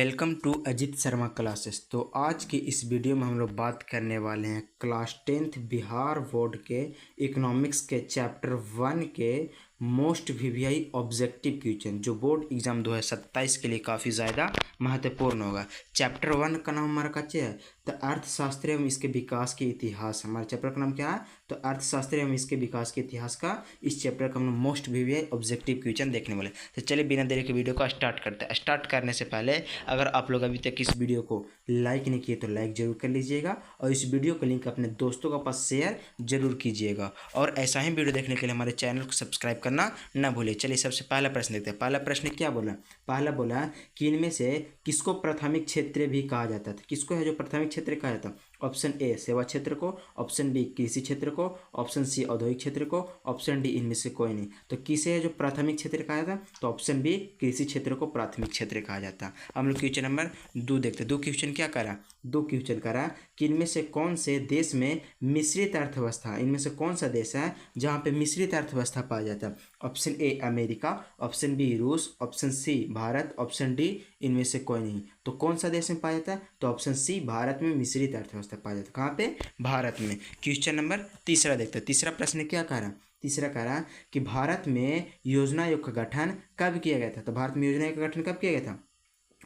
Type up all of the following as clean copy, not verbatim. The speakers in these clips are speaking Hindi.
Welcome to Ajit Sharma classes. तो आज की इस वीडियो में हम लोग बात करने वाले हैं क्लास 10th बिहार बोर्ड के इकोनॉमिक्स के चैप्टर 1 के मोस्ट वीवीआई ऑब्जेक्टिव क्वेश्चन जो बोर्ड एग्जाम 2027 के लिए काफ़ी ज़्यादा महत्वपूर्ण होगा। चैप्टर 1 का नाम हमारा कच्चे है तो अर्थशास्त्र एवं इसके विकास के इतिहास। हमारे चैप्टर का नाम क्या है? तो अर्थशास्त्र एवं इसके विकास के इतिहास का इस चैप्टर का हम लोग मोस्ट वीवीआई ऑब्जेक्टिव क्वेश्चन देखने वाले। तो चलिए बिना देरी के वीडियो को स्टार्ट करते हैं। स्टार्ट करने से पहले अगर आप लोग अभी तक इस वीडियो को लाइक नहीं किए तो लाइक जरूर कर लीजिएगा और इस वीडियो का लिंक अपने दोस्तों के पास शेयर जरूर कीजिएगा और ऐसा ही वीडियो देखने के लिए हमारे चैनल को सब्सक्राइब करना ना भूलिए। चलिए सबसे पहला प्रश्न देखते हैं। पहला प्रश्न क्या बोला? पहला बोला कि इनमें से किसको प्राथमिक क्षेत्र भी कहा जाता था? किसको है जो प्राथमिक क्षेत्र कहा जाता? ऑप्शन ए सेवा क्षेत्र को, ऑप्शन बी कृषि क्षेत्र को, ऑप्शन सी औद्योगिक क्षेत्र को, ऑप्शन डी इनमें से कोई नहीं। तो किसे है जो प्राथमिक क्षेत्र कहा जाता? तो ऑप्शन बी कृषि क्षेत्र को प्राथमिक क्षेत्र कहा जाता। हम लोग क्वेश्चन नंबर 2 देखते हैं। 2 क्वेश्चन क्या करा? 2 क्वेश्चन करा कि इनमें से कौन से देश में मिश्रित अर्थव्यवस्था, इनमें से कौन सा देश है जहाँ पे मिश्रित अर्थव्यवस्था पाया जाता है? Option A America, option B रूस, option C Bharat, option D इनमें से कोई नहीं। तो कौन सा देश में पाया जाता है? तो ऑप्शन सी भारत में मिश्रित अर्थव्यवस्था पाया जाता है। कहाँ पे? भारत में। क्वेश्चन नंबर तीसरा देखते हैं। तीसरा प्रश्न क्या कह रहा? तीसरा कह रहा कि भारत में योजना आयोग का गठन कब किया गया था? तो भारत में योजना आयोग का गठन कब किया गया था?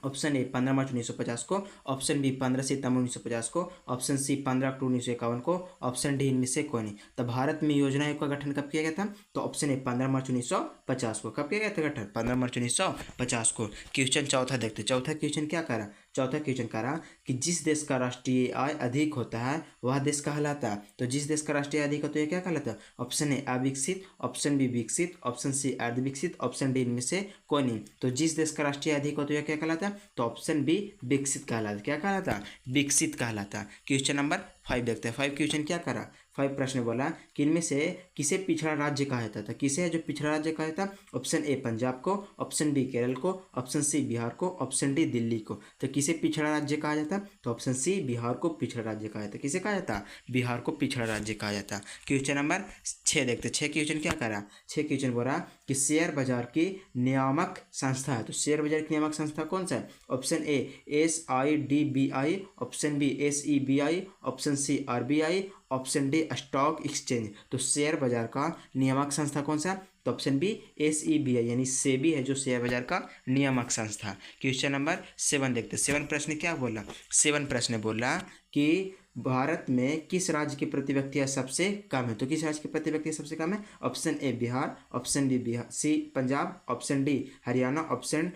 ऑप्शन ए 15 मार्च 1950 को, ऑप्शन बी 15 सितंबर 1950 को, ऑप्शन सी 15 अक्टूबर 1951 को, ऑप्शन डी इनमें से कोई नहीं। तो भारत में योजना आयोग का गठन कब किया गया था? तो ऑप्शन ए 15 मार्च 1950 को। कब किया गया था गठन? 15 मार्च 1950 को। क्वेश्चन चौथा देखते। चौथा क्वेश्चन क्या करा? चौथा क्वेश्चन करा कि जिस देश का राष्ट्रीय आय अधिक होता है वह देश कहलाता है। तो जिस देश का राष्ट्रीय आय अधिक होता है यह क्या कहलाता है? ऑप्शन ए अविकसित, ऑप्शन बी विकसित, ऑप्शन सी अर्धविकसित, ऑप्शन डी इनमें से कोई नहीं। तो जिस देश का राष्ट्रीय आय अधिक होता है यह क्या कहलाता है? तो ऑप्शन बी विकसित कहलाता। क्या कहलाता? विकसित कहलाता। क्वेश्चन नंबर 5 देखते हैं। 5 क्वेश्चन क्या करा? 5 प्रश्न बोला कि इनमें से किसे पिछड़ा राज्य कहा जाता था? किसे है जो पिछड़ा राज्य कहा जाता? ऑप्शन ए पंजाब को, ऑप्शन बी केरल को, ऑप्शन सी बिहार को, ऑप्शन डी दिल्ली को। तो किसे पिछड़ा राज्य कहा जाता? तो ऑप्शन सी बिहार को पिछड़ा राज्य कहा जाता। किसे कहा जाता? बिहार को पिछड़ा राज्य कहा जाता। क्वेश्चन नंबर 6 देखते। 6 क्वेश्चन क्या करा? 6 क्वेश्चन बोला कि शेयर बाजार की नियामक संस्था है। तो शेयर बाजार की नियामक संस्था कौन सा है? Option A SIDBI, option B SEBI, option C RBI, option D stock exchange. तो शेयर बाजार का नियामक संस्था कौन सा? तो ऑप्शन बी SEBI यानी सेबी है जो शेयर बाजार का नियामक संस्था। क्वेश्चन नंबर 7 देखते। 7 प्रश्न क्या बोला? 7 प्रश्न बोला कि भारत में किस राज्य की प्रति व्यक्ति आय सबसे कम है? तो किस राज्य की प्रति व्यक्ति सबसे कम है? Option A Bihar, option B Bihar, C Punjab, option D Haryana, option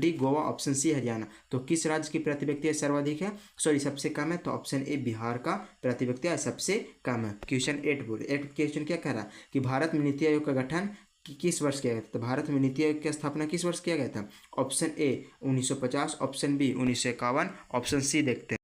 D Goa, option C Haryana. तो किस राज्य की प्रति व्यक्ति आय सर्वाधिक है, सबसे कम है? तो ऑप्शन ए बिहार का प्रति व्यक्ति आय सबसे कम है। क्वेश्चन 8 बोले। 8 क्वेश्चन क्या कह रहा कि भारत में नीति आयोग का गठन किस वर्ष किया गया था? तो भारत में नीति आयोग की स्थापना किस वर्ष किया गया था? Option A 1950, option B 1951, option C देखते हैं।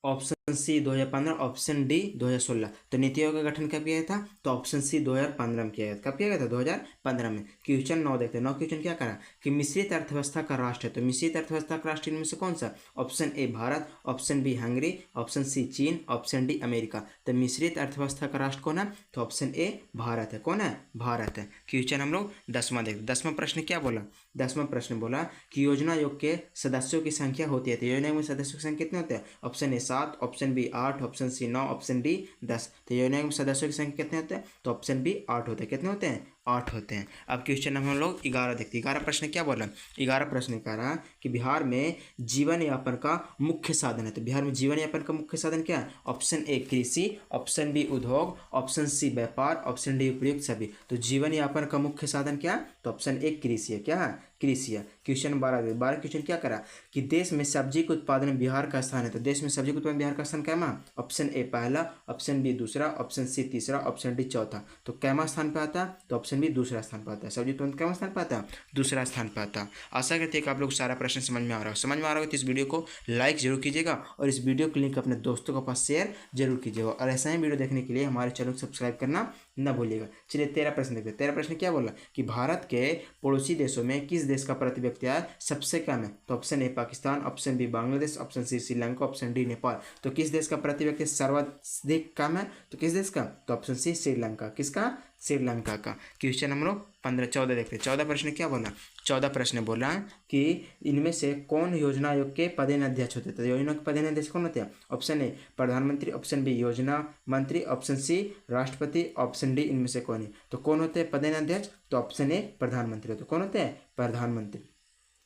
Option C 2015, option D 2016। तो नीति आयोग का गठन कब किया गया था? तो ऑप्शन सी 2015 में किया गया था। कब किया गया था? 2015 में। क्वेश्चन 9 देखते हैं। 9 क्वेश्चन क्या करा कि मिश्रित अर्थव्यवस्था का राष्ट्र है। तो मिश्रित अर्थव्यवस्था का राष्ट्र इनमें से कौन सा? Option A Bharat, option B Hungary, option C चीन, ऑप्शन डी अमेरिका। तो मिश्रित अर्थव्यवस्था का राष्ट्र कौन है? तो ऑप्शन ए भारत है। कौन है? भारत है। क्वेश्चन हम लोग 10वां देखते। 10वां प्रश्न क्या बोला? 10वां प्रश्न बोला कि योजना आयोग के सदस्यों की संख्या होती है। तो योजना आयोग में सदस्यों की संख्या कितने होते हैं? Option A 7, option B 8, option C 9, option D 10। तो योजना आयोग में सदस्यों की संख्या कितने होते हैं? तो ऑप्शन बी 8 होते हैं। कितने होते हैं? 8 होते हैं। अब क्वेश्चन हम लोग 11 देखते हैं। 11 प्रश्न क्या बोला? 11 प्रश्न कह रहा कि बिहार में जीवन यापन का मुख्य साधन है। तो बिहार में जीवन यापन का मुख्य साधन क्या है? ऑप्शन ए कृषि, ऑप्शन बी उद्योग, ऑप्शन सी व्यापार, ऑप्शन डी उपयुक्त सभी। तो जीवन यापन का मुख्य साधन क्या है? तो ऑप्शन ए कृषि है। क्या है? कृषि है। क्वेश्चन 12 क्वेश्चन क्या करा कि देश में सब्जी के उत्पादन में बिहार का स्थान है। तो देश में सब्जी के उत्पादन बिहार का स्थान कैमा? ऑप्शन ए पहला, ऑप्शन बी दूसरा, ऑप्शन सी तीसरा, ऑप्शन डी चौथा। तो कैमा स्थान पे आता है? तो ऑप्शन बी दूसरा स्थान पर आता है। सब्जी उत्पादन कैमा स्थान पर आता है? दूसरा स्थान पर आता है। आशा करते हैं कि आप लोग सारा प्रश्न समझ में आ रहा हो। समझ में आ रहा हो तो इस वीडियो को लाइक जरूर कीजिएगा और इस वीडियो के लिंक अपने दोस्तों के पास शेयर जरूर कीजिएगा और ऐसा ही वीडियो देखने के लिए हमारे चैनल को सब्सक्राइब करना न भूलिएगा। चलिए 13 प्रश्न देखते हैं। 13 प्रश्न क्या बोला कि भारत के पड़ोसी देशों में किस देश का प्रति व्यक्ति आय सबसे कम है? तो option A Pakistan, option B Bangladesh, option C Sri Lanka, option D Nepal. तो किस देश का प्रति व्यक्ति सर्वाधिक कम है? तो किस देश का? तो ऑप्शन सी श्रीलंका। किसका? श्रीलंका का। क्वेश्चन हम लोग 15 14 देखते हैं। 14 प्रश्न क्या बोला? 14 प्रश्न बोला कि इनमें से कौन योजना आयोग के पदेन अध्यक्ष होते थे? योजना के पदेन अध्यक्ष कौन होते हैं? ऑप्शन ए प्रधानमंत्री, ऑप्शन बी योजना मंत्री, ऑप्शन सी राष्ट्रपति, ऑप्शन डी इनमें से कौन है? तो कौन होते हैं पदेन अध्यक्ष? तो ऑप्शन ए प्रधानमंत्री होते। कौन होते हैं? प्रधानमंत्री।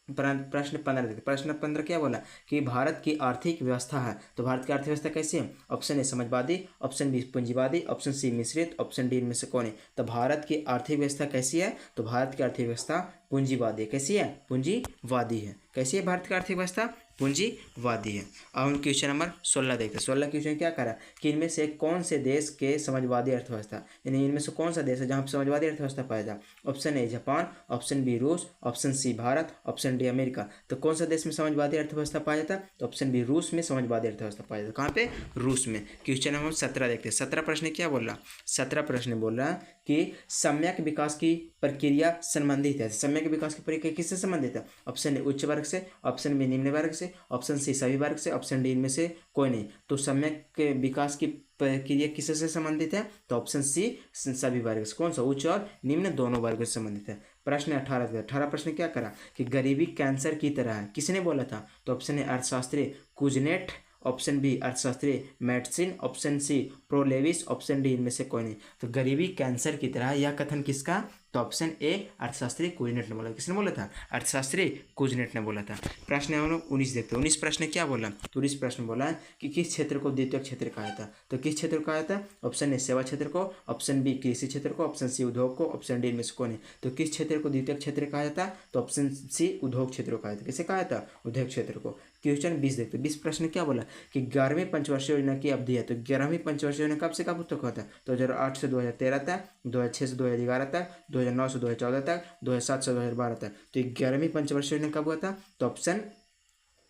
प्रश्न 15 देखते। प्रश्न 15 क्या बोला कि भारत की आर्थिक व्यवस्था है, तो भारत की आर्थिक व्यवस्था कैसी है? ऑप्शन ए समाजवादी, ऑप्शन बी पूंजीवादी, ऑप्शन सी मिश्रित, ऑप्शन डी इनमें से कौन है? तो भारत की आर्थिक व्यवस्था कैसी है? तो भारत की आर्थिक व्यवस्था पूंजीवादी है। कैसी है? पूंजीवादी है। कैसी है भारत की आर्थिक व्यवस्था? पूंजीवादी है। अब हम क्वेश्चन नंबर 16 देखते हैं। 16 क्वेश्चन क्या करा कि इनमें से कौन से देश के समाजवादी अर्थव्यवस्था, यानी इनमें से कौन सा देश है जहाँ पर समाजवादी अर्थव्यवस्था पाया जाए? Option A Japan, option B रूस, option C Bharat, option D America. तो कौन सा देश में समाजवादी अर्थव्यवस्था पाया जाता है? तो ऑप्शन बी रूस में समाजवादी अर्थव्यवस्था पाया जाता है। कहाँ पे? रूस में। क्वेश्चन नंबर 17 देखते हैं। 17 प्रश्न क्या बोल रहा? 17 प्रश्न बोल रहा है कि सम्यक विकास की प्रक्रिया संबंधित है। सम्यक विकास की प्रक्रिया किससे संबंधित है? ऑप्शन ए उच्च वर्ग से, ऑप्शन बी निम्न वर्ग से, ऑप्शन सी सभी वर्ग से, ऑप्शन डी इनमें से कोई नहीं। तो सम्यक विकास की प्रक्रिया किससे संबंधित है? तो ऑप्शन सी सभी वर्ग से। कौन सा? उच्च और निम्न दोनों वर्ग से संबंधित है। प्रश्न 18 प्रश्न क्या करा कि गरीबी कैंसर की तरह है, किसने बोला था? तो ऑप्शन ए अर्थशास्त्री कुजनेट, ऑप्शन बी अर्थशास्त्री मेडिसिन, ऑप्शन सी प्रोलेविस, ऑप्शन डी इनमें से कोई नहीं। तो गरीबी कैंसर की तरह यह कथन किसका? तो ऑप्शन ए अर्थशास्त्री कुजनेट ने बोला। किसने बोला था? अर्थशास्त्री कुजनेट ने बोला था। प्रश्न हम लोग 19 देखते हैं। 19 प्रश्न क्या बोला? तो 19 प्रश्न बोला कि किस क्षेत्र को द्वितीयक क्षेत्र कहा जाता है? तो किस क्षेत्र को कहा जाता है? ऑप्शन ए सेवा क्षेत्र को, ऑप्शन बी कृषि क्षेत्र को, ऑप्शन सी उद्योग को, ऑप्शन डी इनमें से कौन है? तो किस क्षेत्र को द्वितीयक क्षेत्र कहा जाता है? तो ऑप्शन सी उद्योग क्षेत्र को कहा जाता है। किसे कहा जाता है? उद्योग क्षेत्र को। क्वेश्चन 20 देखते हैं। 20 प्रश्न क्या बोला कि 11वीं पंचवर्षीय योजना की अवधि है। तो 11वीं पंचवर्षीय योजना कब से कब तक होता है? 2008 से 2013 तक, 2006 से 2011 तक, 2009 से 2014 तक, 2007 से 2012 तक। तो 11वीं पंचवर्षीय योजना कब हुआ था? तो ऑप्शन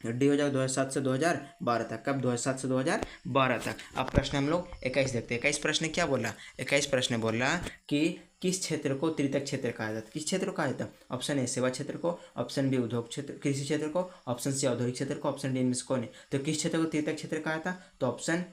डी हो जाएगा 2007 से 2012 तक। कब? 2007 से 2012 तक। अब प्रश्न हम लोग 21 देखते हैं। 21 प्रश्न क्या बोला? 21 प्रश्न बोला कि किस क्षेत्र को तृतीयक क्षेत्र कहा जाता है? किस क्षेत्र को कहा जाता है? ऑप्शन ए सेवा क्षेत्र को, ऑप्शन बी उद्योग क्षेत्र कृषि क्षेत्र को, ऑप्शन सी औद्योगिक क्षेत्र को, ऑप्शन डी इनमें से कौन है? तो किस क्षेत्र को तृतीयक क्षेत्र कहा जाता? तो ऑप्शन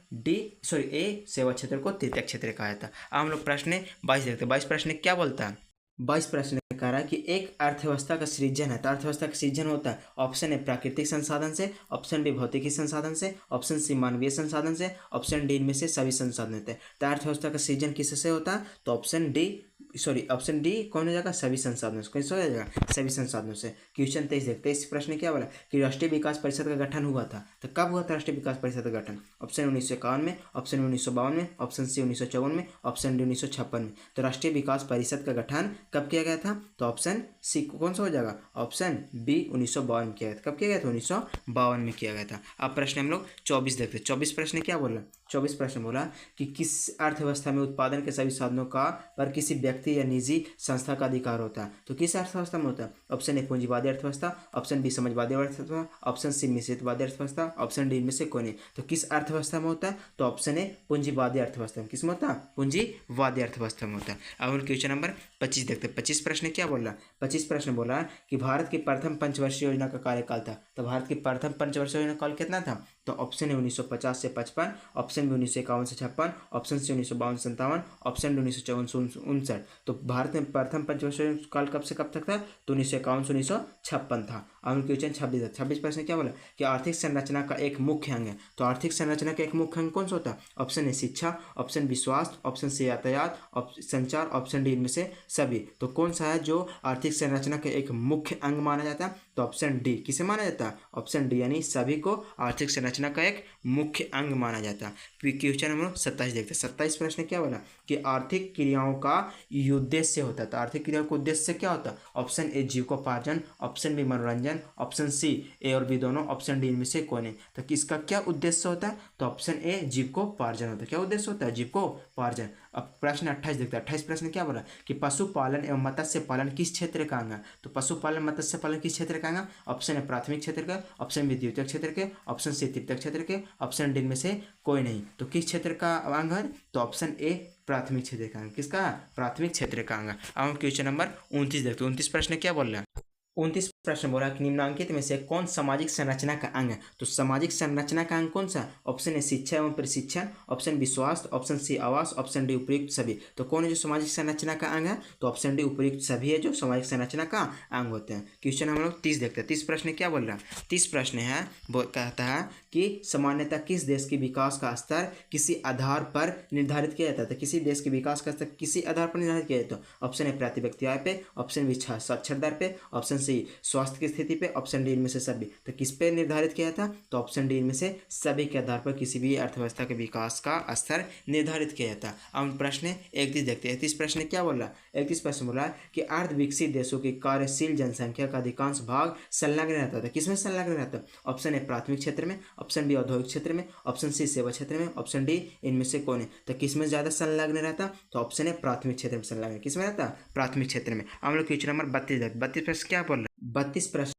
ए सेवा क्षेत्र को तृतीयक क्षेत्र कहा जाता। अब हम लोग प्रश्न 22 देखते हैं। 22 प्रश्न क्या बोलता है? 22 प्रश्न कह रहा है कि एक अर्थव्यवस्था का सृजन है। तो अर्थव्यवस्था का सृजन होता है ऑप्शन ए प्राकृतिक संसाधन से, ऑप्शन बी भौतिकी संसाधन से, ऑप्शन सी मानवीय संसाधन से, ऑप्शन डी इनमें से सभी संसाधन होते हैं। तो अर्थव्यवस्था का सृजन किससे होता है? तो ऑप्शन डी कौन हो जाएगा? सभी संसाधनों से। कैसे हो जाएगा? सभी संसाधनों से। क्वेश्चन 23 देखते हैं। इस प्रश्न क्या बोला कि राष्ट्रीय विकास परिषद का गठन हुआ था। तो कब हुआ था राष्ट्रीय विकास परिषद का गठन? ऑप्शन 1951 में, ऑप्शन 1952 में, ऑप्शन सी 1954 में, ऑप्शन डी 1956 में। तो राष्ट्रीय विकास परिषद का गठन कब किया गया था? तो ऑप्शन सी कौन सा हो जाएगा? ऑप्शन बी 1952 में किया गया था। कब किया गया था? 1952 में किया गया था। अब प्रश्न हम लोग 24 देखते हैं। 24 प्रश्न क्या बोला? 24 प्रश्न बोला कि किस अर्थव्यवस्था में उत्पादन के सभी साधनों का पर किसी व्यक्ति या निजी संस्था का अधिकार होता है? तो किस अर्थव्यवस्था में होता है? ऑप्शन ए पूंजीवादी अर्थव्यवस्था, ऑप्शन बी समाजवादी अर्थव्यवस्था, ऑप्शन सी मिश्रितवादी अर्थव्यवस्था, ऑप्शन डी इनमें से कोई नहीं। तो किस अर्थव्यवस्था में होता है? तो ऑप्शन ए पूंजीवादी अर्थव्यवस्था में। किस में होता है? पूंजीवादी अर्थव्यवस्था में होता है। अब हम क्वेश्चन नंबर 25 देखते हैं। 25 प्रश्न क्या बोल रहा है? 25 प्रश्न बोला कि भारत की प्रथम पंचवर्षीय योजना का कार्यकाल था। तो भारत की प्रथम पंचवर्षीय योजना काल कितना था? तो ऑप्शन है 1950 से 55, ऑप्शन बी 1951 से 56, ऑप्शन सी 1952 से 57, ऑप्शन डी 1954 से 59। तो भारत में प्रथम पंचवर्षीय काल कब से कब तक था? तो 1951 से 1956 था। अब क्वेश्चन 26 है। 26 प्रश्न क्या बोला कि आर्थिक संरचना का एक मुख्य अंग है। तो आर्थिक संरचना का एक मुख्य अंग कौन सा होता है? ऑप्शन ए शिक्षा, ऑप्शन बी स्वास्थ्य, ऑप्शन सी यातायात, संचार, ऑप्शन डी इनमें से सभी। तो कौन सा है जो आर्थिक संरचना का एक मुख्य अंग माना जाता है? तो ऑप्शन डी। किसे माना जाता है? ऑप्शन डी, यानी सभी को आर्थिक संरचना का एक मुख्य अंग माना जाता है। क्वेश्चन नंबर 27 देखते हैं। 27 प्रश्न क्या बोला कि आर्थिक क्रियाओं का उद्देश्य होता है। तो आर्थिक क्रियाओं का उद्देश्य क्या होता है? ऑप्शन ए जीविकोपार्जन, ऑप्शन बी मनोरंजन, ऑप्शन सी ए और बी दोनों, ऑप्शन डी इनमें से कोई नहीं। तो किसका क्या उद्देश्य होता है? तो ऑप्शन ए जीविकोपार्जन होता है। क्या उद्देश्य होता है? जीविकोपार्जन। अब प्रश्न 28 देखते हैं। 28 प्रश्न क्या बोला कि पशुपालन एवं मत्स्य पालन किस क्षेत्र का अंग है? तो पशुपालन मत्स्य पालन किस क्षेत्र का अंग है? ऑप्शन है प्राथमिक क्षेत्र का, ऑप्शन बी द्वितीय क्षेत्र के, ऑप्शन सी तृतीय क्षेत्र के, ऑप्शन डी में से कोई नहीं। तो किस क्षेत्र का अंग है? तो ऑप्शन ए प्राथमिक क्षेत्र का अंग। किसका? प्राथमिक क्षेत्र का अंग। अब हम क्वेश्चन नंबर 29 देखते हैं। 29 प्रश्न क्या बोल रहा है? 29 प्रश्न बोला कि निम्नांकित में से कौन सामाजिक संरचना का अंग है। तो सामाजिक संरचना का अंग कौन सा? ऑप्शन ए शिक्षा एवं प्रशिक्षण, ऑप्शन बी स्वास्थ्य, ऑप्शन सी आवास, ऑप्शन डी उपयुक्त सभी। तो कौन है जो सामाजिक संरचना का अंग है? तो ऑप्शन डी उपयुक्त सभी है जो सामाजिक संरचना का अंग होते हैं। क्वेश्चन हम लोग 30 देखते हैं। 30 प्रश्न क्या बोल रहा है? 30 प्रश्न है कहता है कि सामान्यतः किस देश के विकास का स्तर किसी आधार पर निर्धारित किया जाता है? तो किसी देश के विकास का स्तर किसी आधार पर निर्धारित किया जाता है। ऑप्शन ए प्रति व्यक्ति आय पे, ऑप्शन बी साक्षर दर पे, ऑप्शन सी स्वास्थ्य की स्थिति पे, ऑप्शन डी इनमें से सभी। तो किस पे निर्धारित किया था? तो ऑप्शन डी इनमें से सभी के आधार पर किसी भी अर्थव्यवस्था के विकास का स्तर निर्धारित किया जाता है। अब प्रश्न 31 देखते हैं। 31 प्रश्न क्या बोल रहा है? 31 प्रश्न बोला कि अर्ध विकसित देशों की कार्यशील जनसंख्या का अधिकांश भाग संलग्न रहता था। किसमें संलग्न रहता? ऑप्शन ए प्राथमिक क्षेत्र में, ऑप्शन बी औद्योगिक क्षेत्र में, ऑप्शन सी सेवा क्षेत्र में, ऑप्शन डी इनमें से कौन है? तो किसमें ज्यादा संलग्न रहता? तो ऑप्शन ए प्राथमिक क्षेत्र में संलग्न। किसमें रहता? प्राथमिक क्षेत्र में। हम लोग क्वेश्चन नंबर 32 32 प्रश्न क्या बोल रहा है? 32 प्रश्न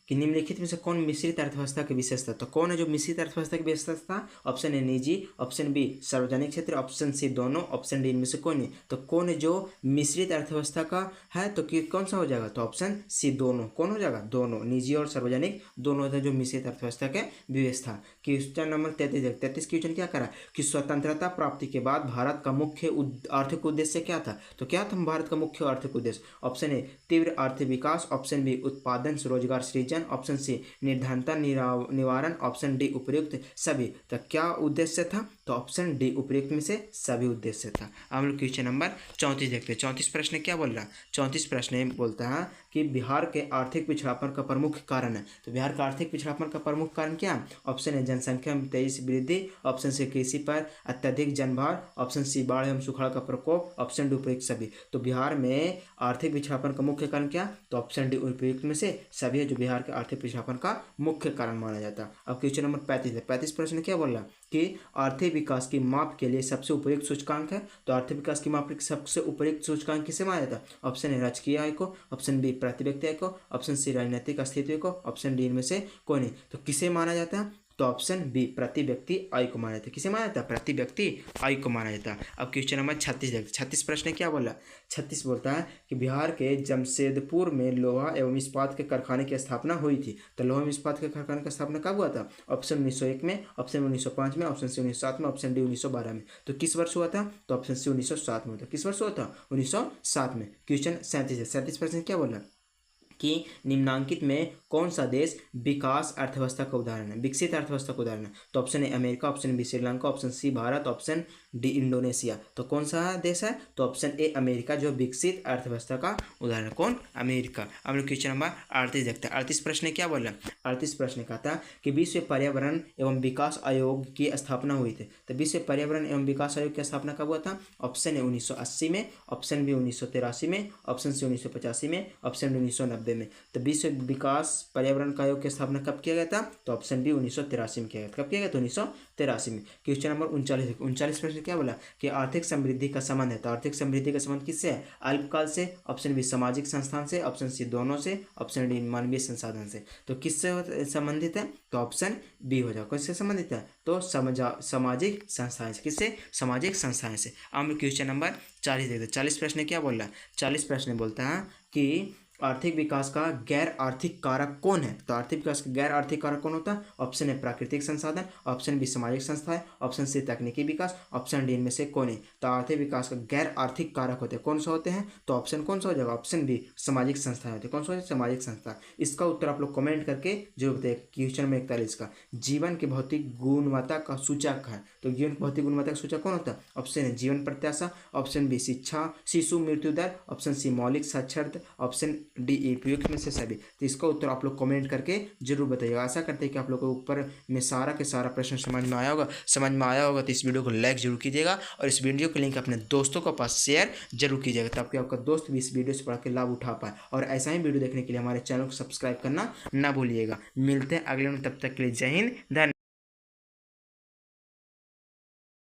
कि निम्नलिखित में से कौन मिश्रित अर्थव्यवस्था की विशेषता? तो कौन है जो मिश्रित अर्थव्यवस्था की विशेषता? ऑप्शन ए निजी, ऑप्शन बी सार्वजनिक क्षेत्र, ऑप्शन सी दोनों, ऑप्शन डी इनमें से कौन है? तो कौन है जो मिश्रित अर्थव्यवस्था का है? तो कौन सा हो जाएगा? तो ऑप्शन सी दोनों। कौन हो जाएगा? दोनों। निजी और सार्वजनिक दोनों होता है जो मिश्रित अर्थव्यवस्था के विशेषता। क्वेश्चन नंबर 33 क्वेश्चन क्या करा कि स्वतंत्रता प्राप्ति के बाद भारत का मुख्य आर्थिक उद्देश्य क्या था? तो क्या था भारत का मुख्य आर्थिक उद्देश्य? ऑप्शन ए तीव्र आर्थिक विकास, ऑप्शन बी उत्पादन रोजगार सृजन, ऑप्शन सी निर्धनता निवारण, ऑप्शन डी उपयुक्त सभी। तो क्या उद्देश्य था? तो ऑप्शन डी उपयुक्त में से सभी उद्देश्य था। हम लोग क्वेश्चन नंबर 34 देखते हैं। 34 प्रश्न क्या बोल रहा है? 34 प्रश्न बोलता है कि बिहार के आर्थिक पिछड़ापन का प्रमुख कारण है। तो बिहार का आर्थिक पिछड़ापन का प्रमुख कारण क्या है? ऑप्शन ए जनसंख्या में तेजी से वृद्धि, ऑप्शन सी कृषि पर अत्यधिक जनभार, ऑप्शन सी बाढ़ एवं सुखाड़ का प्रकोप, ऑप्शन डी उपयुक्त सभी। तो बिहार में आर्थिक पिछड़ापन का मुख्य कारण क्या? तो ऑप्शन डी उपयुक्त में से सभी है जो बिहार के आर्थिक पिछड़ापन का मुख्य कारण माना जाता है। अब क्वेश्चन नंबर 35 है। 35 प्रश्न क्या बोल रहा है कि आर्थिक विकास की माप के लिए सबसे उपयुक्त सूचकांक है। तो आर्थिक विकास की माप के सबसे उपयुक्त सूचकांक किसे माना जाता है? ऑप्शन ए राजकीय आय को, ऑप्शन बी प्रति व्यक्ति आय को, ऑप्शन सी राजनीतिक स्थिति को, ऑप्शन डी इनमें से कोई नहीं। तो किसे माना जाता है? तो ऑप्शन बी प्रति व्यक्ति आय को माना जाता है। किसे माना जाता है? प्रति व्यक्ति आय को माना जाता है। अब क्वेश्चन नंबर 36 देखते। 36 प्रश्न क्या बोला? 36 बोलता है कि बिहार के जमशेदपुर में लोहा एवं इस्पात के कारखाने की स्थापना हुई थी। तो लोहा एवं इस्पात के कारखाने की स्थापना कब हुआ था? ऑप्शन 1901 में, ऑप्शन 1905 में, ऑप्शन सी 1907 में, ऑप्शन डी 1912 में। तो किस वर्ष हुआ था? तो ऑप्शन सी 1907 में हुआ था। किस वर्ष हुआ था? 1907 में। क्वेश्चन 37 है। 37 प्रश्न क्या बोला कि निम्नांकित में कौन सा देश विकास अर्थव्यवस्था का उदाहरण है? विकसित अर्थव्यवस्था का उदाहरण है। तो option A America, option B Sri Lanka, option C Bharat, option D Indonesia. तो कौन सा देश है? तो ऑप्शन ए अमेरिका जो विकसित अर्थव्यवस्था का उदाहरण है। कौन? अमेरिका। हम लोग क्वेश्चन नंबर 38 देखते हैं। 38 प्रश्न क्या बोल रहा है? 38 प्रश्न का था कि विश्व पर्यावरण एवं विकास आयोग की स्थापना हुई थी। तो विश्व पर्यावरण एवं विकास आयोग की स्थापना कब हुआ था? ऑप्शन ए 1980 में, ऑप्शन बी 1983 में, ऑप्शन सी 1985 में, ऑप्शन डी 1990 में। तो विश्व विकास पर्यावरण का आयोग की स्थापना कब किया गया था? तो ऑप्शन बी 1983 में किया गया। कब किया गया? तो 1983 में। क्वेश्चन नंबर 39 प्रश्न क्या बोला कि आर्थिक समृद्धि का संबंध है। तो आर्थिक समृद्धि का संबंध किससे है? अल्पकाल से, ऑप्शन बी सामाजिक संस्थान से, ऑप्शन सी दोनों से, ऑप्शन डी मानवीय संसाधन से। तो किससे संबंधित है? तो ऑप्शन बी हो जाए। किससे संबंधित है? तो सामाजिक संस्थाएं से। किससे? सामाजिक संस्थाएं से। हम क्वेश्चन नंबर 40 देखते हैं। 40 प्रश्न क्या बोल रहा है? 40 प्रश्न बोलता है कि आर्थिक विकास का गैर आर्थिक कारक कौन है? तो आर्थिक विकास का गैर आर्थिक कारक कौन होता है? ऑप्शन ए प्राकृतिक संसाधन, ऑप्शन बी सामाजिक संस्थाएं, ऑप्शन सी तकनीकी विकास, ऑप्शन डी इनमें से कौन है? तो आर्थिक विकास का गैर आर्थिक कारक होते हैं। कौन सा होते हैं? तो ऑप्शन कौन सा हो जाएगा? ऑप्शन बी सामाजिक संस्थाएं होते हैं। कौन सा होता है? सामाजिक संस्था। इसका उत्तर आप लोग कमेंट करके जरूर बताइए। क्वेश्चन में 41 का जीवन की भौतिक गुणवत्ता का सूचक है। तो जीवन की भौतिक गुणवत्ता का सूचक कौन होता है? ऑप्शन ए जीवन प्रत्याशा, ऑप्शन बी शिशु मृत्यु दर, ऑप्शन सी मौलिक साक्षरता, ऑप्शन डी उपयुक्त में से सभी। तो इसका उत्तर आप लोग कमेंट करके जरूर बताइएगा। आशा करते हैं कि आप लोगों को ऊपर में सारा के सारा प्रश्न समझ में आया होगा। तो इस वीडियो को लाइक जरूर कीजिएगा और इस वीडियो के लिंक अपने दोस्तों के पास शेयर जरूर कीजिएगा ताकि आपका दोस्त भी इस वीडियो से पढ़ के लाभ उठा पाए। और ऐसा ही वीडियो देखने के लिए हमारे चैनल को सब्सक्राइब करना ना भूलिएगा। मिलते हैं अगले में, तब तक के लिए जय हिंद, धन्यवाद।